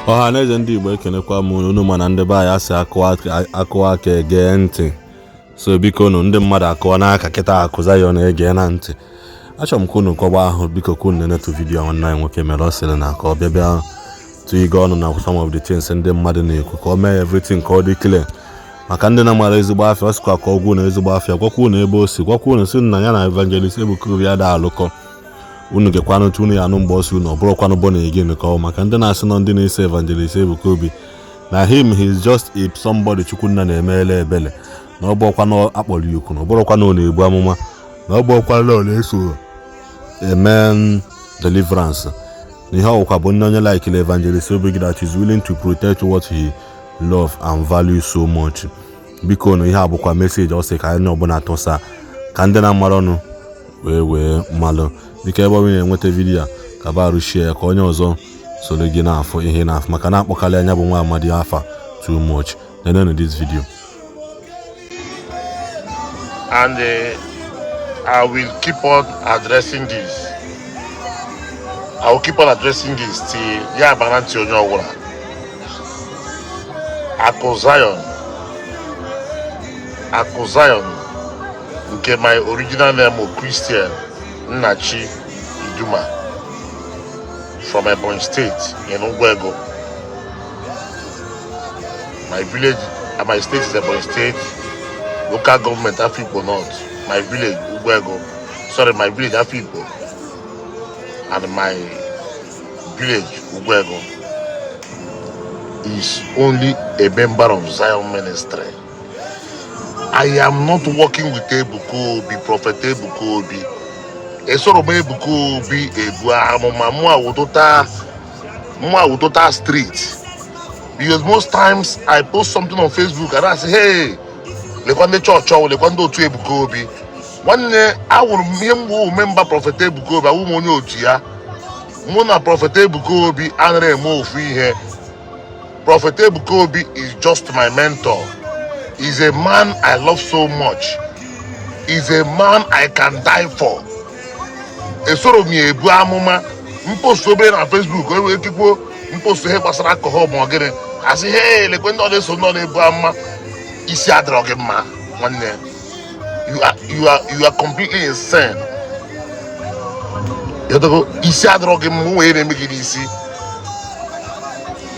Ọhaneze ndị Igbo ekenekwa m unu mana ndị be anyị asị akụwa aka ege ntị. So biko unu ndị mmadụ akụwa n'aka kịta akụza ya na-ege na ntị. Achọrọ m ka unu kọba ahụ biko ka unu nenetu vidiyo nwanne anyị nwoke mere ọ sịrị na ka ọ bịa tụiga ọnụ na some of the things ndị mmadụ na-ekwu ka ọ mee everything ka ọ dị clear. Maka ndị na-amara ezigbo afịa ọ sịkwa ka ọgwụ na ezigbo afịa gwakwa unu ebe o si gwakwa unu si na ya na evangelist Ebuka Obi ada alụkọ. Unu gekwanụ unu ya anụ mgbe ọsọ unu ọ bụrụkwanụ bọ na egin ka ọ maka ndị na-asị na ndị na-ese evangelist Ebuka Obi na him he is just a somebody Chukwunna na-emele ebele na ọ bụrụkwanụ akpọrọ ikwu na ọ bụrụkwanụ ọ na-ebu amụma na ọ bụrụkwanụ ọ na-eso amen deliverance na ihe ọwụkwa bụ nne onye like evangelist Obi that is willing to protect what he love and value so much. Biko na ihe abụkwa message ọ sị ka anyị ọbụla tụsa ka ndị na-amara ọnụ wee malụ dịka ebe onye na-enweta vidiyo ka barụ share ka onye ọzọ soro gị n'afọ ihe n'afọ maka na akpọkalị anya bụ nwa amadi afa too much. Nenenu this video. And I will keep on addressing this. I will keep on addressing this till ya bananti onye ọwụla. Akụ Zion nke my original name of Christian Nnachi Idume from Ebonyi State in Ugwego. My village and my state is Ebonyi State. Local government Afikpo North. My village Ugwego. Sorry, my village Afikpo. And my village Ugwego is only a member of Zion Ministry. I am not working with Ebuka Obi, Prophet Ebuka Obi. Esoro Ebuka Obi ebu amụma mwa wutota street. Because most times I post something on Facebook and I say, hey, lekwande church or lekwande otu Ebuka Obi. One day I will remember Prophet Ebuka Obi, I will money otu ya. Muna Prophet Ebuka Obi anre mo ofu ihe. Prophet Ebuka Obi is just my mentor. He's a man I love so much. He's a man I can die for. Esoro mi ebu amụma mpost obere na Facebook ewe kikwo mpost he gbasara alcohol ma ogene asị hey lekwe ndị ọdị so nọ na-ebu amụma isi adịrọ gị mma nwanne. You are completely insane. Yodogo isi adịrọ gị mma onwe na-emegide isi.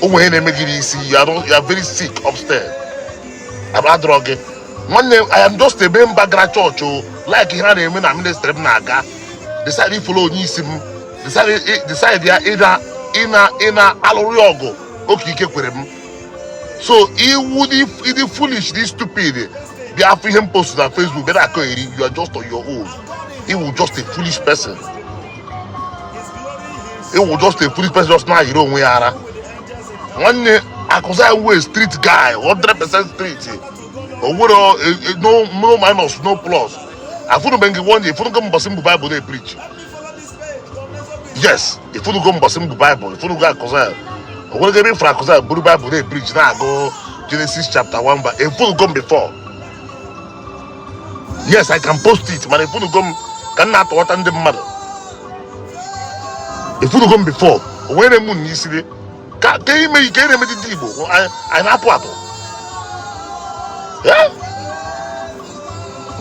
Onwe na-emegide isi. You are very sick upstairs. Abadrọ gị nwanne. I am just a member gara church o like ihe na-eme na ministry m na-aga. Decide follow onye isi m. Decide ya ịna alụrụ ọgụ oke ike kwere m. So ịdị foolish, dị stupid bịa afọ ihe m post na Facebook bịa akọ eri. You are just on your own. You just a foolish person. You just a foolish person just na-ayiri onwe ya ara. Nwanne Akụza we street guy 100% street. Owero no minus no plus. Afunu bengi one day ifunu go mbosim bu Bible dey preach. Yes, ifunu go mbosim bu Bible, ifunu go Akụza. Owero ge be for Akụza bu Bible dey preach na go Genesis chapter 1 but ifunu go before. Yes, I can post it, man. Ifunu go can na to wata ndị mmadụ. Ifunu go before. Owere mu ni sire. Ka ime ike na Ndi Igbo I na-apụ apụ. Yeah?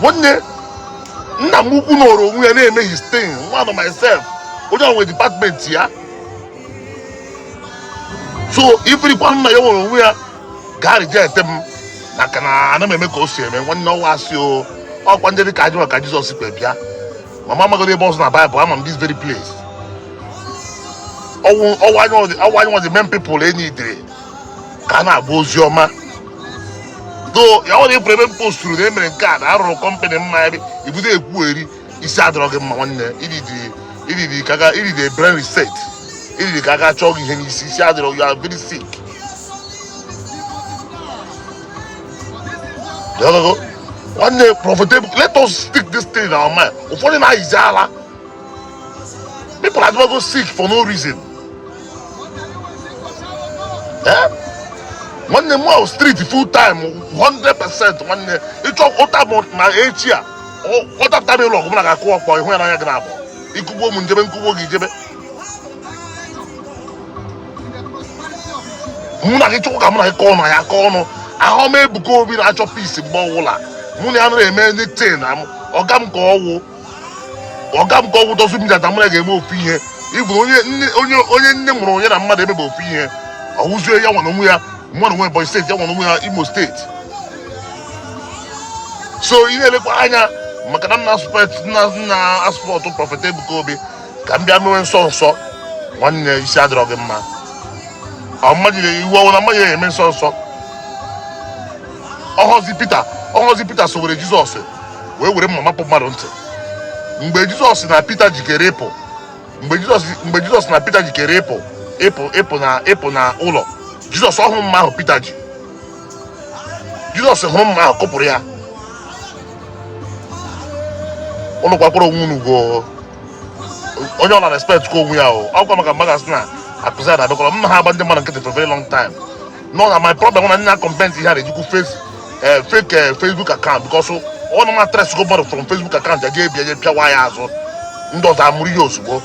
One day nna m ukwu nọrọ onwe ya na-eme his thing, one of myself. Onye onwe department ya. So ifiri kwa nna ya nwere onwe ya ga reject m maka na ana m eme ka o si eme nwanne ọwa asị o ọkwa ndị dị ka ajọ ka Jizọs kpe bịa. Mama magoro ebe ọsọ na Bible ama m this very place. Ọwụ the main people enidere ka na-agba ozi ọma. Though ya nwere ifere ebe posturu na emere nke a na arụrụ company mma ebe ibudo ekwu eri isi adịrọ gị mma nwanne. Iridi brain reset. Iridi ka aga chọọ gị ihe n'isi isi adịrọ. You are very sick. One day profitable, let us stick this thing in our mind. Ụfọdụ na-ayizi ala. People are go sick for no reason. Nwanne m ahụ street full time 100% nwanne ịchọ ụta m na echi a ọtapụta m ịlụ ọgụ m na ga-akụ ọkpọ ihu ya n'anya gị na-abụ ikugbo m njebe nkugbo gị jebe. mụ na gị chukwu ka mụ na gị kọọ na ya kọọ ọnụ ahụ m Ebuka Obi na-achọ peace mgbe ọwụla mụ na ya nara eme ndị tin na ọga m ka ọwụ dozi mmiri mụ na ga-eme ofu ihe ịbụ onye nne mụrụ onye na mmadụ emebe ofu ihe ọwụzie ya nwa onwe ya mụ na onwe Ebonyi steeti ya nwa onwe ya Imo steeti so ihe elekwa anya maka na nna asụpọtụ prọfet Ebuka Obi ka m bịa mewe nsọ nwanne isi adịrọ gị mma iwu ọnwụ na mmadụ na-eme nsọ ọhọzi Pita sowere Jizọs wee were mma mapụ mmadụ ntị mgbe Jizọs na Pita jikere ịpụ mgbe Jizọs na Pita jikere ịpụ na ụlọ Jizọs ọhụrụ mma ahụ Pita ji Jizọs hụrụ mma ahụ kụpụrụ ya ụnụ kwakwara onwe unu ugo onye ọ na respect ka onwe ya ọkwa maka mmadụ asị na akụzi ada abịakọrọ mma ha agba ndị mmadụ nkịtị for very long time no na my problem na ndị na-complain ihe a na-ejikwu fake Facebook account because ọ na matres go mmadụ from Facebook account ya ga-ebi pịawa ya azụ ndị ọzọ amụrụ ihe ozugbo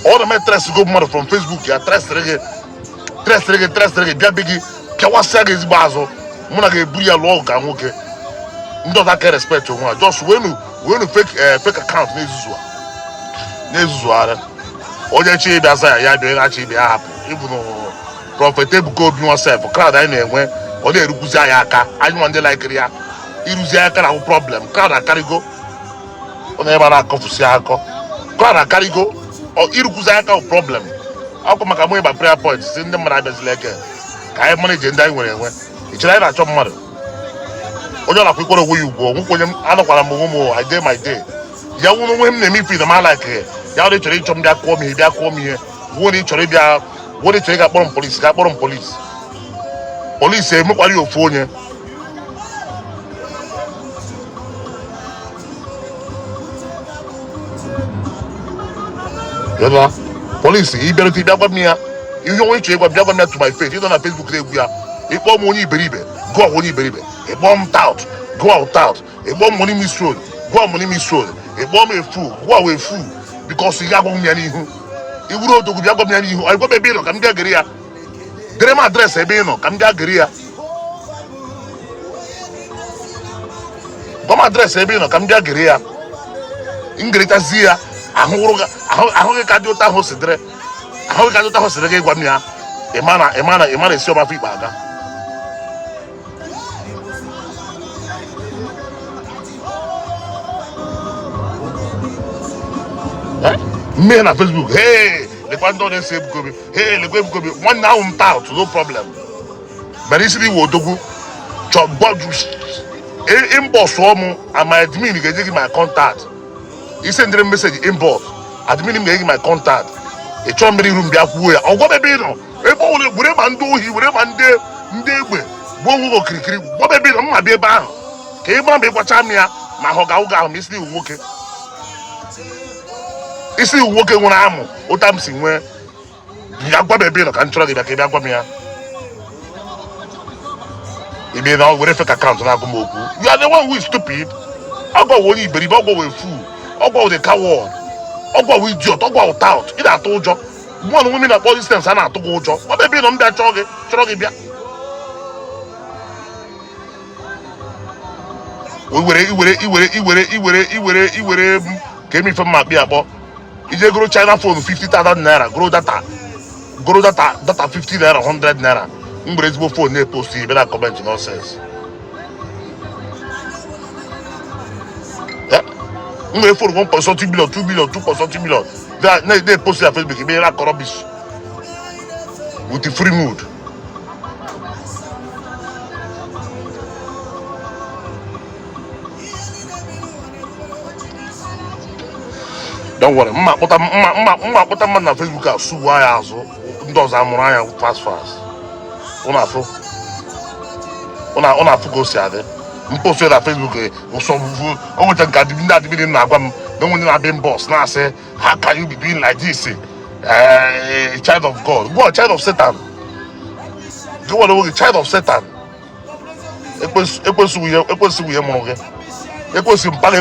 ọ na metres go mmadụ from Facebook ya tresịrị gị bịa be gị pịawasịa gị ezigbo azụ mụ na ga-eburu ya lụọ ka nwoke ndị ọzọ aka respect onwe ha just wenu fake account na-ezuzugharị onye chi ịbịa za ya bịa ghachi ibe ya hapụ ịbụ na prọfet Ebuka Obi nwasef crowd anyị na-enwe ọ na-erukwuzi anyị aka anyị nwa ndị laikiri ya iruzi aka na ahụ problem crowd akarịgo ọ na ebe a na-akọfusi akọ crowd akarịgo irukwuzi aka bụ problem akwụkwọ maka mụ ịba prayer point si ndị mmadụ abịazila eke ka anyị manage ndị anyị nwere enwe ichere anyị na-achọ mmadụ onye ọla kwekwara onwe ya ugwu nwekwe onye anọkwara m onwe m I day my day ya nwụrụ onwe m na-eme ife na ma like ya ọ chọrọ ịchọ m bịa kụọ m ihe wuo na ịchọrọ ịga kpọrọ m polisi ga kpọrọ m polisi emekwara ya ofu onye polisi ịbịarute bịa gwa m ya ihe onwe ịchọrọ ịgwa bịa gwa m ya to my face ịnọ na Facebook na-egwu ya ịkpọ m onye iberibe gụọ onye iberibe ịkpọ m tout gụọ tout ịkpọ m money misroad gụọ money misroad ịkpọ m efu gụọ efu because ihe agwa m ya n'ihu iwuru odogwu bịa gwa m ya n'ihu ọ gwa ebe ị nọ ka m bịa gere ya dere m adreesị ebe ị nọ ka m bịa gere ya gwa m adreesị ebe ị nọ ka m bịa gere ya ngerịtazi ya ahụ gị ka dị ụta ahụ sidere gị gwa m ya ịma na esi ọmafọ ikpe aga mmehie na Facebook lekwa ndị ọ na-ese Ebuka Obi lekwa Ebuka Obi nwanne ahụ m taa no problem mere isi iwe odogwu inbox ọmụ ama admin ga-enye gị my contact ise ndịrị meseji inbox admin m ga-enye gị my contact ị chọọ mmiri iru m bịa kwuo ya ọgwa ebe ị nọ ebe ọ were ma ndị ohi were ma ndị egbe gbuo onwe okirikiri gwa ebe ị nọ mma bịa ebe ahụ ka ị gbara ma ịgwacha m ya ma ahụ ga-ahụ ahụ ma isi iwu nwoke isi iwu nwoke nwere amụ ụta m si nwee ya gwa m ebe ị nọ ka m chọrọ gị bịa ka ị bịa gwa m ya ibe na were fake account na-agụ m okwu you are the one who is stupid ọgwọwụ onye iberibe ọgwọwụ efu ọgwọwụ the coward ọgwọwụ idiot ọgwọwụ tout ị na-atụ ụjọ mụ na nweme na-akpọ distance a na-atụ gị ụjọ ọ bụ ebe ị nọ m bịa chọrọ gị bịa iwere ka eme ife mma akpị akpọ ije goro China phone 50,000 naira goro data 50 naira 100 naira mgbere ezigbo phone na-epost ibe na comment nonsense mgbere phone 1.something billion 2 billion 2.something billion na-epost na Facebook ibe na rubbish with the free mood don't worry mma akpọta mmadụ na Facebook a suwa ya azụ ndị ọzọ amụrụ anya fast ụnụ afụ ka o si adị mpost na Facebook nsogbu o nweta nke ndị adịbịrị na-agwa m na onwe na-abịa mbọs na-asị how can you be doing like this a child of God go a child of Satan go were oge child of Satan ekwensu ihe mụrụ gị ekwensu mpa gị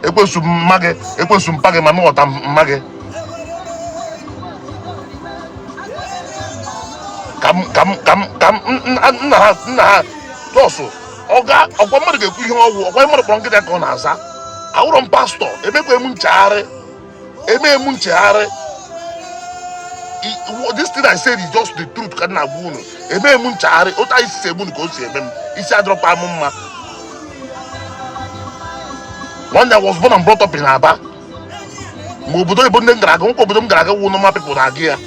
ekwensu mma gị ekwensu mpa gị ma nghọta mma gị nna ha jọsụ ọgwa mmadụ ga-ekwu ihe ọgwụ ọgwa mmadụ kpọrọ nkịta ka ọ na-aza awụrọ m pastọ emekwa m nchegharị this thing I said is just the truth ka na-agwa unu emee m nchegharị otu anyị si eme unu ka o si eme m isi adịrọkwa m mma. One day I was born and brought up in Aba. Mgbe obodo oyibo ndị gara aga nkwa obodo m gara aga wu normal people na-aga ya.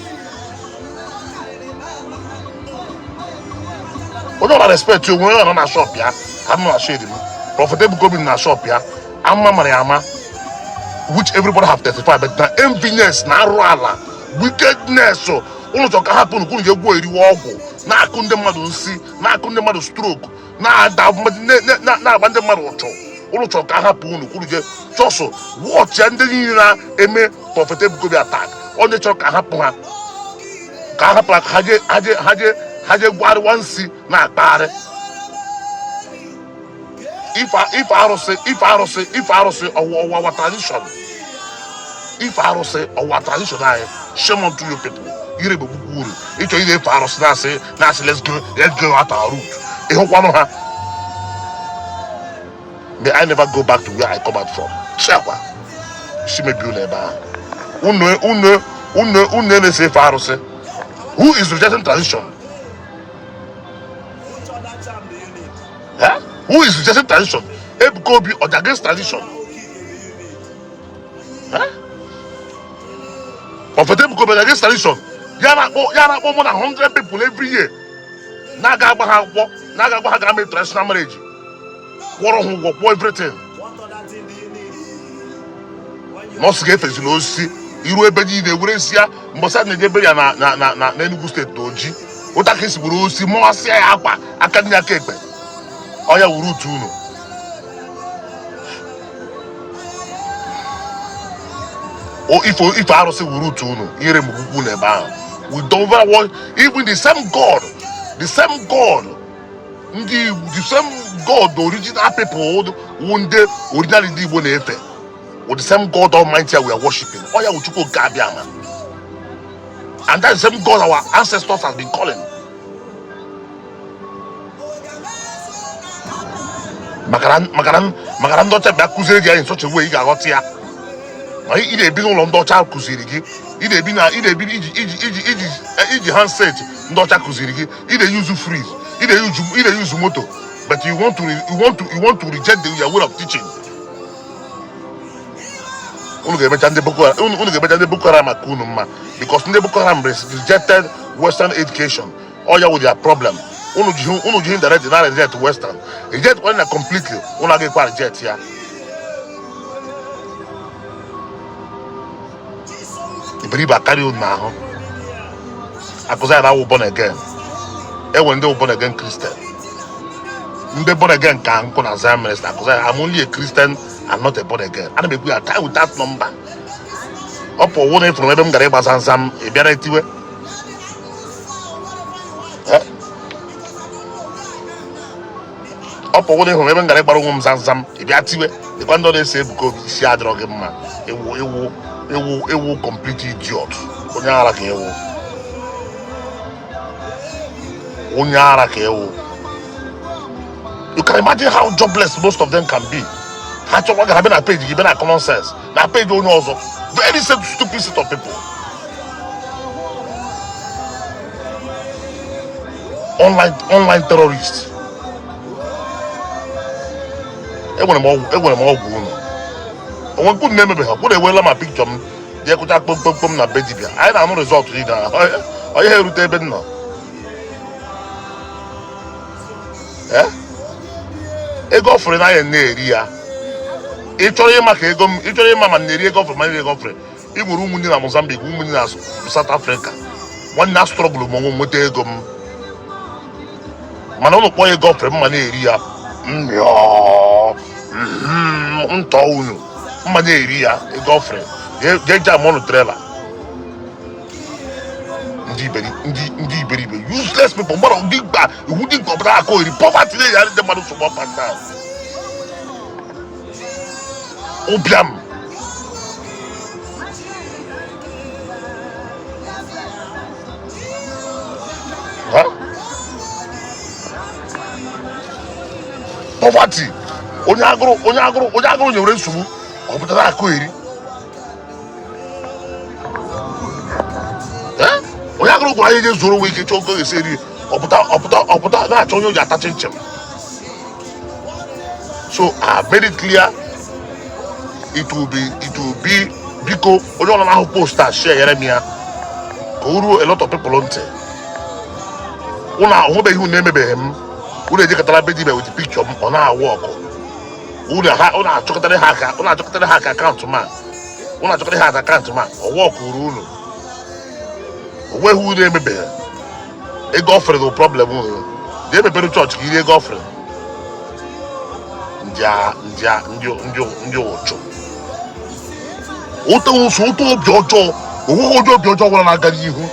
Onye ọra respect onwe onye nọ na shop ya ka m na shade m profitable gobin na shop ya ama mara ya ama which everybody have testified but na enviness na arụ ala wickedness ụlọ chọ ka hapụ unu je gwuo eriwe ọgwụ na-akụ ndị mmadụ nsị na-akụ ndị mmadụ stroke na-agba ndị mmadụ ụchụ ụlọ chọ ka hapụ unu kwuru je chọsụ wọchị ya ndị niile na-eme profitable gobi attack onye chọrọ ka hapụ ha ha je gwarịwa nsị na-akpagharị ife arụsị ọwa tradition ife arụsị ọwa tradition anyị shame on to you people ire bụ gbukwu uru ịchọ ire ife arụsị na-asị let's go at our root ịhụkwanụ ha may I never go back to where I come out from chekwa si mebi ụlọ ebe ahụ unu na-ese ife arụsị who is rejecting tradition? Huh? Who is rejecting tradition? Ebuka Obi or against tradition? Huh? Of Ebuka Obi against tradition? Yana more than 100 people every year. Naga Baha make traditional marriage. Work everything. Most get is no see. Iru ebeji de Uresia, Mosa Negeberia na Enugu State Doji. Otakisi Burusi, Moasia Apa, Akanya Kepe. Oya wuru tunu. Or if I say wuru tunu, ire mugu neba. We don't ever want even the same God, the same God, the original people one day originally Ndi Igbo na-efe. With the same God Almighty we are worshiping. Oya uchuko gabiama. And that same God our ancestors have been calling. Makaran docha bia kuziri gi in such a way ga got ya. Ma I dey bi no docha kuziri gi. I dey bi iji handset docha kuziri gi. I dey use freeze. I dey use motor. But you want to reject your way of teaching. Unu ga emecha ndị Boko Haram akunu mma because ndị Boko Haram rejected Western education. All ya with their problem. Unu ji indirect na reject Western. Reject one completely. Unu ga reject ya. Iberibe carry on now. Akuza na born again. When they born again Christian. Ndị born again ka nko na Zion minister. Akuza I'm only a Christian. I'm not a born again. I don't be a tie with that number. Up for one from them Gareba Sam, a Bianetiwe. Up for one from them Gareba Sam, a Biatiwe. The one they say because Isiagu man, it will complete idiot. You can imagine how jobless most of them can be. Actually, what can page? Give them common sense. Now page only also very stupid set of people. Online terrorists. Everyone more good. One good name be her. Put away my picture. They could talk na bedibia. I don't know result to it. Are you here to tell me now? Ego for na area. Ịchọrọ ịma ka ego m ịchọrọ ịma ma na-eri ego ofere ma na-eri ego ofere ịgburu ụmụnne na Mozambique ụmụnne na South Africa nwanne na struggle ma nweta ego m mana ụlọ kpọọ ego ofere ma na-eri ya ntọ unu ma na-eri ya ego ofere ga-eji amọnụ trailer ndị iberibe useless people mmadụ ndị gba iwu dị nkọpụta aka ori poverty na-eyarị ndị mmadụ nsogbu up and down. Obiam. Huh? poverty. Onye agụrụ nyere nsogbu, ọ pụtara akụ eri. Onye agụrụ gwara anyị je zuru onwe ike chọọ oge esi eri, ọ pụta na-achọ onye o ji ata chinchin. So I made it clear it will be biko onye ọla na-ahụ post a share yere m ya ka o ruo a lot of people ntị. Ụnụ ahụbeghị unu emebeghị m. Unu ejekọtara be dibe with picture m ọ na-awụ ọkụ. Unu achọkọtara ha aka akaụntụ ma. Unu achọkọtara ha aka akaụntụ ma ọwụ ọkụ ruo unu. Onweghị unu emebeghị. Ego ofere bụ problem unu. Dị emepere chọọchị ka iri ego ofere. Ndị ụchụ. Ụtọ obi ọjọọ. Onweghị obi ọjọọ gwara na-aga n'ihu.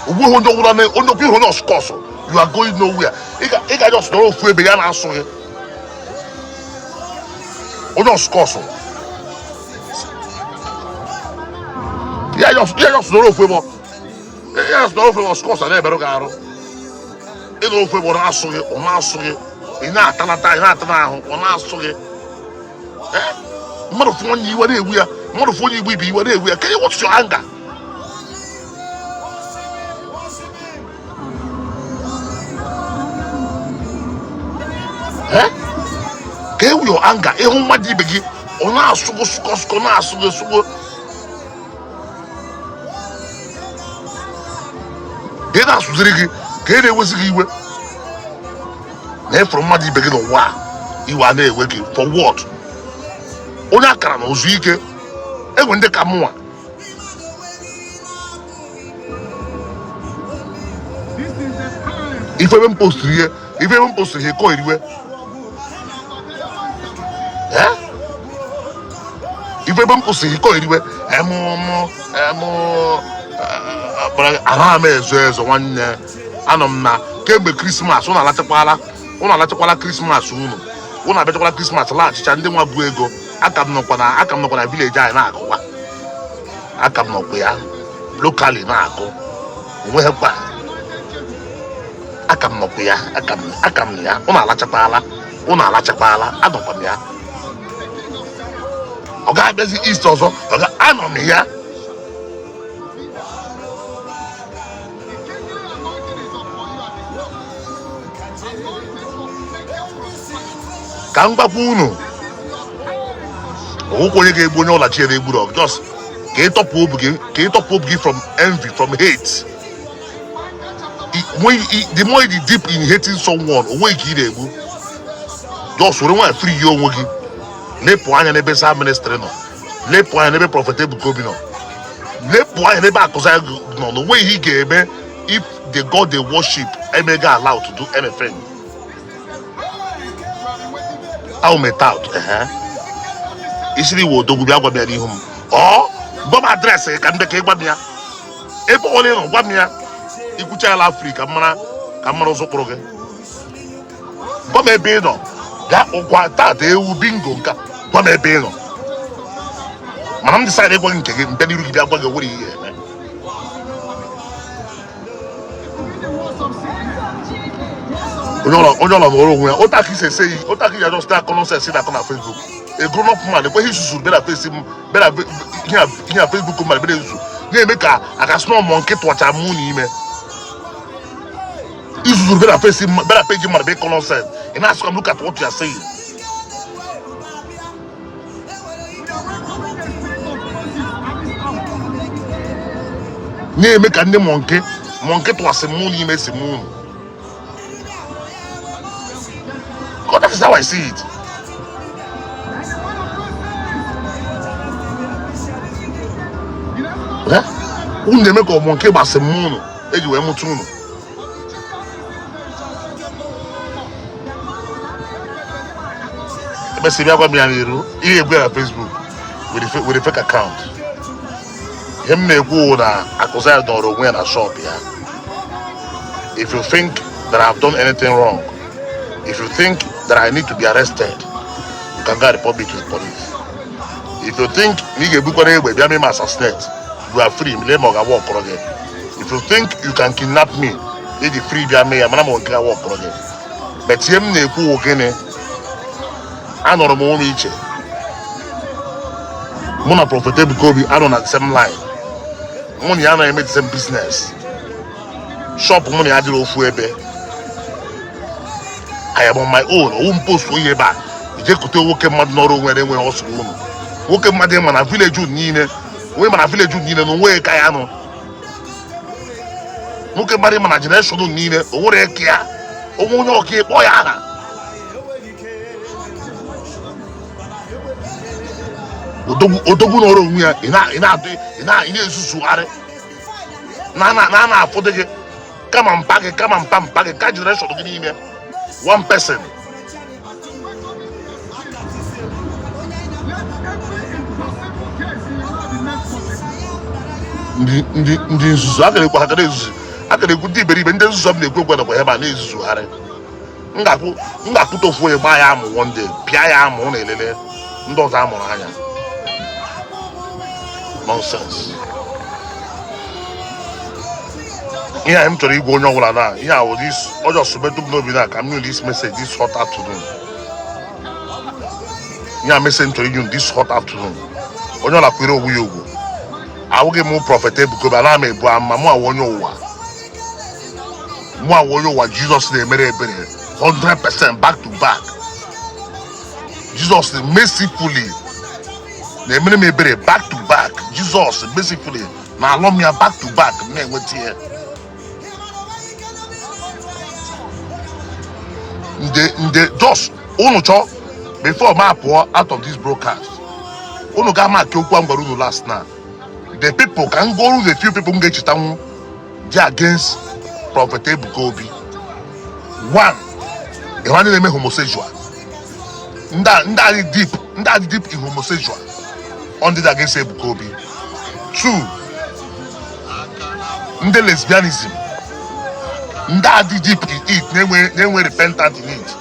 Onweghị onye ọbụla onye ọbụla onye ọskọsụ. You are going nowhere. Ị ga just nọrọ ofu ebe ya na-asụ gị. Onye ọskọsụ. Ya just nọrọ ofu ebe ọskọsụ na-emerụ gị arụ. Ị nọrọ ofu ebe ọ na-asụ gị. Ị na-atanata ahụ ọ na-asụ gị. Mmadụ fụ onye iwe na-ewu ya. Mmadụ fụ onye Igbo ibe iwe na-ewu ya. Can you watch your anger? Ka ewu your anger ịhụ mmadụ ibe gị ọ na-asụgo sụkọ na-asụgo esụgo. Ka ị na-asụziri gị ka ị na-ewezi gị iwe na ịfụrụ mmadụ ibe gị n'ụwa iwe a na-ewe gị for what? Onye akara na ozu ike enwe ndị ka mụnwa. Ifebe m postiri ihe kọ eriwe. Ifebe m postiri ihe kọ eriwe. Aha m ezo nwanne. Anọ m na kemgbe Krismas ụnụ alachakwala Krismas unu. Ụnụ abịachakwala Krismas laghachicha ndị nwa bụ ego. Aka m nọkwa na village anyị na-akụkwa. Aka m nọkwa ya locally na-akụ. Onweghịkwa. Aka m nọkwa ya. Ụnụ alachakwala. Anọkwa m ya. Ọ ga-abịazi East ọzọ. Anọ m ya. Ka m gwakwa unu ọgwụkwọ onye ga-egbu onye ọla chiere egburu just ka ịtọpụ obi gị from envy, from hate. The more you deep in hating someone, onwe ka ị na-egbu. Just were nwa free gị onwe gị. Lepụ anya n'ebe sa ministry nọ. Lepụ anya n'ebe Prophet Ebuka Obi nọ. Lepụ anya n'ebe Akụzaya nọ. Na onwe ihe ị ga-eme if the God they worship emega allowed to do anything. I'll met out. Isiri wo dogu bịa gwa m ya n'ihu m. Gwa m adreesị ka ndị ka ịgwa m ya. Ebe ole nọ gwa m ya. Ikwucha ala Afrịka ka mara ụzọ kpụrụ gị. Gwa m ebe ị nọ. Gaa ụkwa tata ewu bingo nka. Gwa m ebe ị nọ. Mana m decide ịgwa gị nke gị mbe n'iru gị bịa gwa gị nwere ihe eme. Onye ọla n'ọrụ onwe ya. Otaki se say, Otaki ya just start nonsense that on Facebook. A grown up man, the way he should better face him, better here Facebook man, better issue. They make a small monkey to watch a moon man. You should better face him, better page him, make nonsense. And ask him look at what you are saying. They make a monkey to watch a moon, he makes a moon. God, that is how I see it. Unde make a monkey but a moon. You were mutuno. But see, I'm going to be on Facebook with a fake account. Him may go na Akụzaya don't win a shop here. If you think that I've done anything wrong, if you think that I need to be arrested, you can go report me to the police. If you think you assassinate, you are free. If you think you can kidnap me, you are free. But anọrọ m onwe m iche. Mụ na Prophet Ebuka Obi anọ na the same line. Mụ na ya na-eme the same business. Shop mụ na ya dịrị ofu ebe. I am on my own. Owu m post onye ebe a. Ije kute nwoke mmadụ n'ọrụ onwe enweghị ọsọ unu. Nwoke mmadụ ịma na village niile. Onye ma na village niile na onwe ka ya nọ. Nwoke mmadụ ịma na generation niile o nwere eke ya. Onwe onye ọka ịkpọ ya aha. Odogwu n'ọrụ onwe ya ị na-ezuzugharị na-afọdụ gị kama mpa gị ka generation gị n'ime one person. ndị nzuzu a ga-ekwu ha ezuzu a ga-ekwu ndị iberibe ndị nzuzu m na-ekwu egwe nakwa ebe a na-ezuzugharị. M ga-akwụta ofu onye gbaa ya amụ one day pịa ya amụ na elele ndị ọzọ amụrụ anya. Nonsense. Ihe a m chọrọ igwe onye ọbụla na ihe a wụ this ọjọọ subetu m n'obi na ka m nye this message this hot afternoon. Ihe a message m chọrọ inye this hot afternoon. Onye ọla kwere onwe ya ugwu. Awụghị m Prophet Ebuka Obi ana m ebu ama mụ awụ onye ụwa. Mụ awụ onye ụwa Jizọs na-emere ebere 100% back to back. Jizọs mercifully na-emere m ebere back to back. Jizọs mercifully na-alụ m ya back to back na-enweta ihe. Nde just unu chọọ before m apụọ out of this broadcast. Unu ga-ama ake okwu a m gwara unu last na. The people can go to the few people who get you against Prophet Ebuka Obi. One, the one name homosexual. Ndadi deep in homosexual. On this against Ebuka Obi. Two, the lesbianism. Ndadi deep in it. They repentant in it.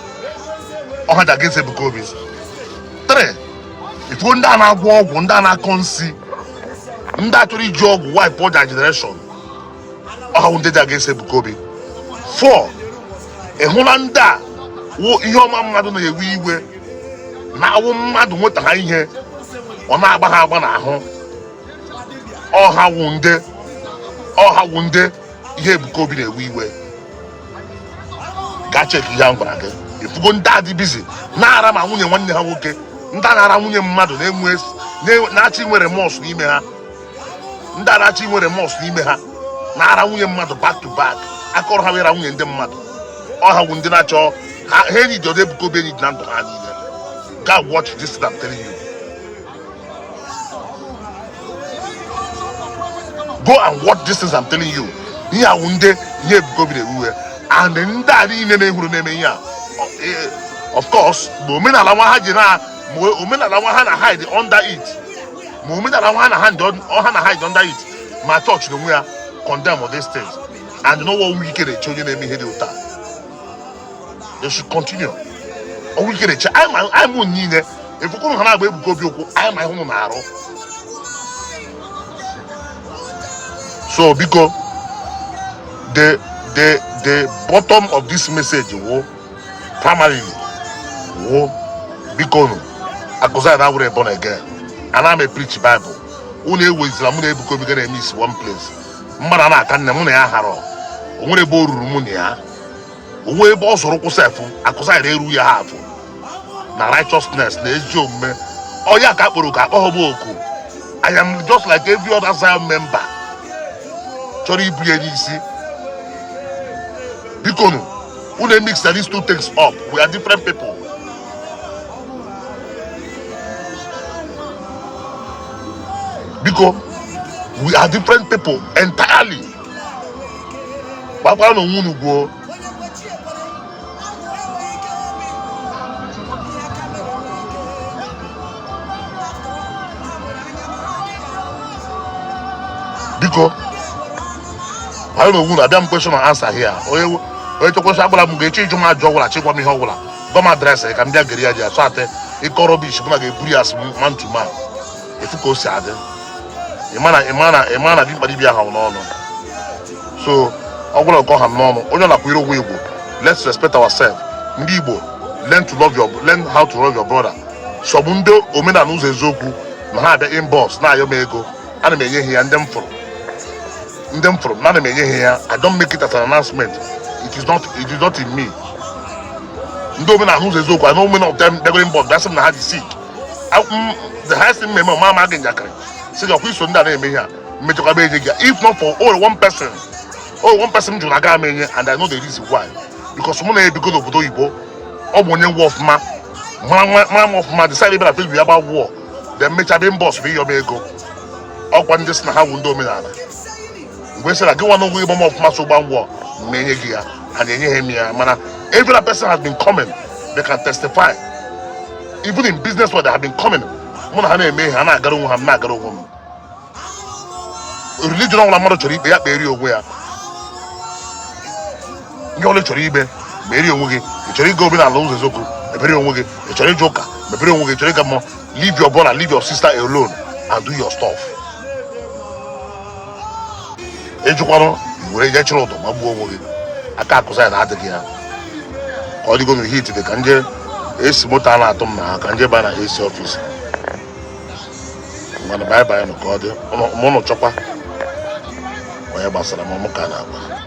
On against Ebuka Obi. Three, if you don't walk, you don't concede. Ndị atụrụ iji ọgwụ wipe all their generation ọha ndị dị against Ebuka Obi. 4, ịhụla ndị a wụ ihe ọma mmadụ na-ewe iwe na-awụ mmadụ nweta ha ihe ọ na-agba ha agba n'ahụ. ọha wụ ndị ihe Ebuka Obi na-ewe iwe. Gaa cheki ihe m gwara gị. Ifugo ndị a dị bizi na-ara ma nwunye nwanne ha nwoke ndị a na-ara nwunye mmadụ na-achị nwere mọs n'ime ha. Ndị arachi nwere mọs n'ime ha na-ara nwunye mmadụ back to back akọrọ ha wera nwunye ndị mmadụ. Ọha wụ ndị na-achọ ha enyi dị Ebuka Obi enyi dị na ndụ ha niile. Go watch this thing I'm telling you. Go and watch this thing I'm telling you. Ihe awụ ndị ihe Ebuka Obi na-ewiwe and ndị a niile na-ehuru na-eme ihe a. Of course mgbe omenala nwa ha ji omenala nwa ha na hide under it. Omenala nwa ha na hide under it. My church no we are condemn all these things. And you know what we can eche onye na-eme ihe dị ụta. They should continue. O we can eche I'm niile efukwu ha na-agba Ebuka Obi okwu anyị hụ na-arụ. So biko the bottom of this message wo primarily wo biko no akụza na were born again. And I'm a preach Bible. Unu ewezila mụ na Ebuka Obi gara eme isi one place. Mmadụ na-aka nne mụ na ya harọ. O nwere ebe o ruru mụ na ya. O nwere ebe ọ sọrọ kwụsị efu akụsa ere eru ya ha afụ. Na righteousness na ezi omume. Ọ ya ka akpọrọ ka akpọ ha oku. I am just like every other Zion member. Chọrọ ibu ya n'isi. Biko nu, unu mix these two things up. We are different people. Because we are different people entirely. Papa no wunu go. Because I don't know who a damn question and answer here. Oye to question abula mu gechi juma jogula chekwa mi hogula. Go my address e kam dia geria dia so ate e korobish kuna ge buri as man to man. If you go see ade. Imana di bia ha no. So ogula go ha no. Onye na kwiro Igbo. Let's respect ourselves. Ndi Igbo, learn how to love your brother. Some ndị omenala ụzọ eziokwu na ha abịa inbox na ayọ m ego, ana m enye ha ya ndị m fụrụ na ana m enye ha ya. I don't make it as an announcement. It is not in me. Ndị omenala ụzọ eziokwu, I know many of them, they're going inbox, that's na ha dị sick. The highest thing mmemme ọma ama gị njakịrị si gị ọkwa iso ndị a na-eme ihe a mmechakwa be enye gị ya. If not for only one person jụrụ aga ama enye, and I know the reason why. Because mụ na-ebigo n'obodo Igbo, ọ bụ onye ngwa ọfụma mara m ọfụma, decide ebe na Facebook ya gba wụọ, then mechabe mbọs bụ iyọm ego. Ọkwa ndị si na ha wu ndị omenala mgbe sị na gị nwa n'ogwe ịgba m ọfụma so gba ngwọ ma enye gị ya, ha na-enye ha ya. Mana every other person has been coming, they can testify. Even in business world, they have been coming. Mụ na ha na-eme ihe, ha na-agara onwe ha, m na-agara onwe m. Religion ọbụla mmadụ chọrọ ikpe ya kperi onwe ya. Ihe ole chọrọ ikpe kperi onwe gị. Ị chọrọ ịga omenala ụzọ eziokwu, mepere onwe gị. Ị chọrọ ije ụka, mepere onwe gị. Ị chọrọ ịga mmụọ, leave your brother, leave your sister alone and do your stuff. Ejikwanụ were je chịrị ụtọ ma gbuo onwe gị. Aka akụza ya na-adịghị ya. Ọ dịgo n'hit dị ka nje esi moto a na-atụ m na ka nje baa na AC ọfịs. Mana bye bye nụ ka ọ dị. Mụ nụ chọkwa onye gbasara m ka na-agba.